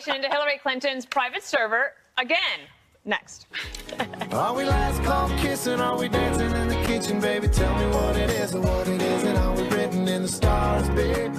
investigation into Hillary Clinton's private server again. Next. Are we last call kissing? Are we dancing in the kitchen, baby? Tell me what it is and what it isn't. Are we written in the stars, babe?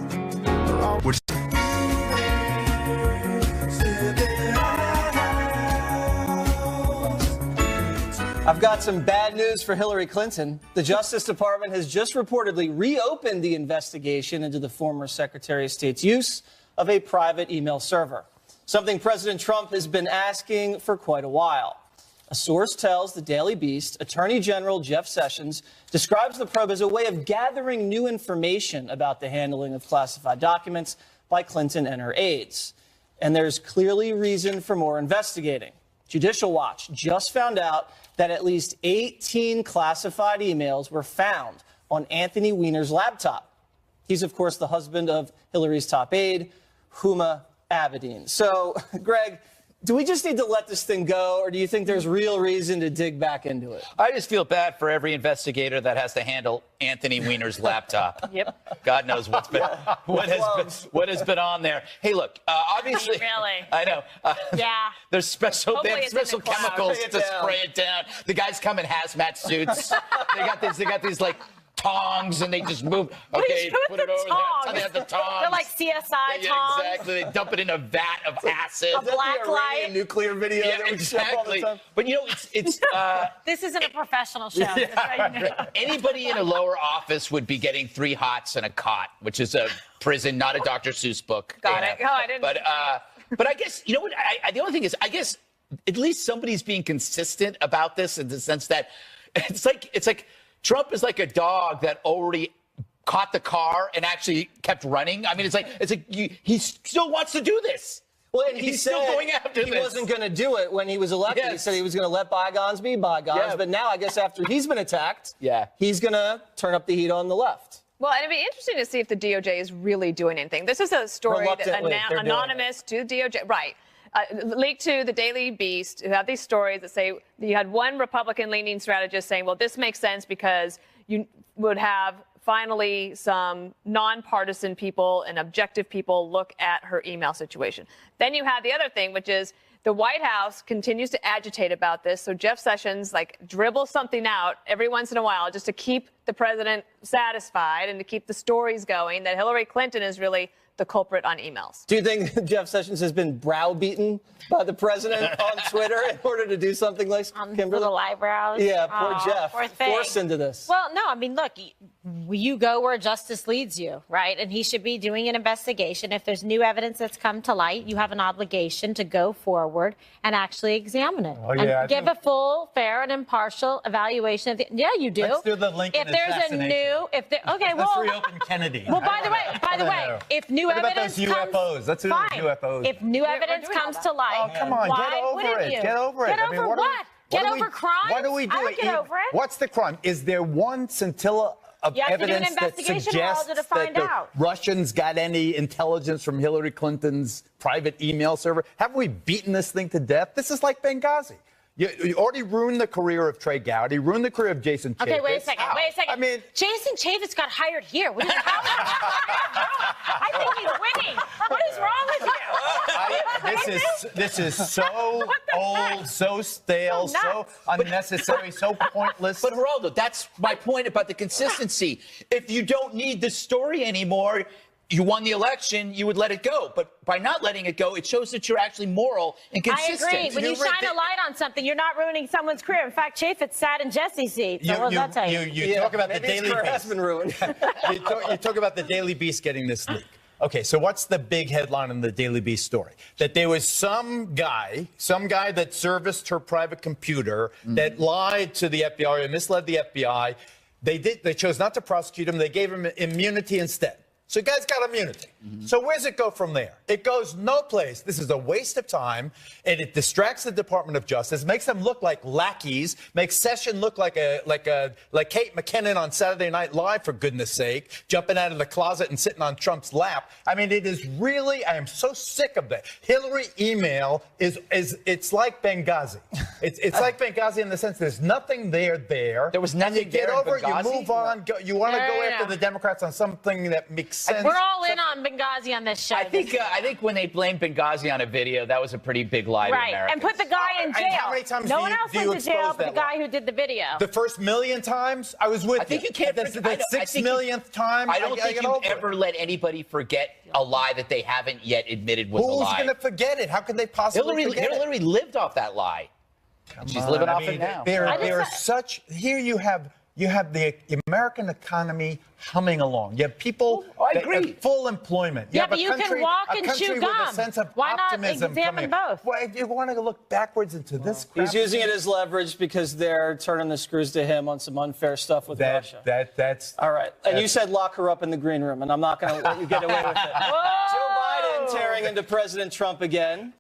I've got some bad news for Hillary Clinton. The Justice Department has just reportedly reopened the investigation into the former Secretary of State's use of a private email server, something President Trump has been asking for quite a while. A source tells the Daily Beast Attorney General Jeff Sessions describes the probe as a way of gathering new information about the handling of classified documents by Clinton and her aides. And there's clearly reason for more investigating. Judicial Watch just found out that at least 18 classified emails were found on Anthony Weiner's laptop. He's, of course, the husband of Hillary's top aide, Huma Abedin. So, Greg, do we just need to let this thing go, or do you think there's real reason to dig back into it? I just feel bad for every investigator that has to handle Anthony Weiner's laptop. Yep. God knows what has been on there. Hey, look, obviously, Really? I know. Yeah. There's special Hopefully it's in the cloud. chemicals to spray it down. The guys come in hazmat suits. They got these like tongs, and they just move. Okay, put it over there. That's how they have the tongs. They're like CSI Yeah, tongs. exactly. They dump it in a vat of acid. A black light. Nuclear video. Yeah, that we show all the exactly. time. But you know, it's This isn't a professional show. Just so you know. anybody in a lower office would be getting 3 hots and a cot, which is a prison, not a Dr. Seuss book. Got it. Oh, I didn't. But I guess, you know what? The only thing is, I guess at least somebody's being consistent about this in the sense that it's like Trump is like a dog that already caught the car and actually kept running. I mean, it's like he still wants to do this. Well, and he's still going after he this. wasn't going to do it when he was elected. Yes. He said he was going to let bygones be bygones. Yeah. But now, I guess after he's been attacked, Yeah. he's going to turn up the heat on the left. Well, and it'd be interesting to see if the DOJ is really doing anything. This is a story that Reluctantly, they're doing anonymous to DOJ. Right. Leaked to the Daily Beast, who have these stories that say you had one Republican-leaning strategist saying, well, this makes sense because you would have finally some nonpartisan people and objective people look at her email situation. Then you have the other thing, which is the White House continues to agitate about this. So Jeff Sessions dribbles something out every once in a while just to keep the president satisfied and to keep the stories going that Hillary Clinton is really the culprit on emails. Do you think Jeff Sessions has been browbeaten by the president on Twitter in order to do something like Kimberly? Little eyebrows. Yeah, poor Jeff. Poor thing. Forced into this. Well, no, I mean, look, you go where justice leads you, right? And he should be doing an investigation. If there's new evidence that's come to light, you have an obligation to go forward and actually examine it. Oh, yeah, and give a full, fair, and impartial evaluation of the. Yeah, you do. Let's do the Lincoln If there's a new, okay, Let's well, reopen Kennedy. well, by the way, if new What about evidence those UFOs? comes, Let's do fine. those UFOs. If new evidence doing all comes that. to light, Oh, come on, why get over wouldn't it. you? Get over it. Get I mean, over what? Get over crimes? What do we do? I would get over it. What's the crime? Is there one scintilla of You have to do an evidence that investigation, Walter, suggests to that find the out. Russians got any intelligence from Hillary Clinton's private email server? Haven't we beaten this thing to death? This is like Benghazi. You already ruined the career of Trey Gowdy, ruined the career of Jason Chaffetz. Okay, wait a second. I mean, Jason Chaffetz got hired here. What is I think he's winning. What is wrong with you? This is so old, so stale, So so nuts. unnecessary, so pointless. But Geraldo, that's my point about the consistency. If you don't need the story anymore, you won the election, you would let it go. But by not letting it go, it shows that you're actually moral and consistent. I agree. When you shine a light on something, you're not ruining someone's career. In fact, Chaffetz sat in Jesse's seat. So what does that tell you? You talk about the maybe his Daily career has Beast. been ruined. You talk about the Daily Beast getting this leak. Okay, so what's the big headline in the Daily Beast story? That there was some guy that serviced her private computer that lied to the FBI or misled the FBI. They chose not to prosecute him. They gave him immunity instead. So the guy's got immunity. So where's it go from there? It goes no place. This is a waste of time, and it distracts the Department of Justice, makes them look like lackeys, makes Sessions look like Kate McKinnon on Saturday Night Live, for goodness sake, jumping out of the closet and sitting on Trump's lap. I mean, it is really, I am so sick of that. Hillary email it's like Benghazi. It's like Benghazi in the sense there's nothing there. There was nothing You get there in over it, you Benghazi? move on, you want to go after No. the Democrats on something that makes sense. We're all in on Benghazi. Benghazi on this show. I think when they blamed Benghazi on a video, that was a pretty big lie to Right, Americans. and put the guy in And jail. how many times no do one you- else do you went to jail expose but the that guy lie? who did the video. The first million times, I was with I think you can't. The forget- I 6 think you- millionth time, I don't think get you over it. ever let anybody forget a lie that they haven't yet admitted was a Who's lie. going to forget it? How could they possibly forget it? Hillary lived off that lie. She's Come living on, off I it mean, now. There I just- are such. Here you have the American economy humming along. You have people I that agree. have full employment. Yeah, have but a you can country, walk a and country chew with gum. a sense of Why not optimism examine coming. both? Well, if you want to look backwards into this, crap, He's using it as leverage because they're turning the screws to him on some unfair stuff with Russia. That's All right. And you said lock her up in the green room, and I'm not going to let you get away with it. Joe Biden tearing into President Trump again.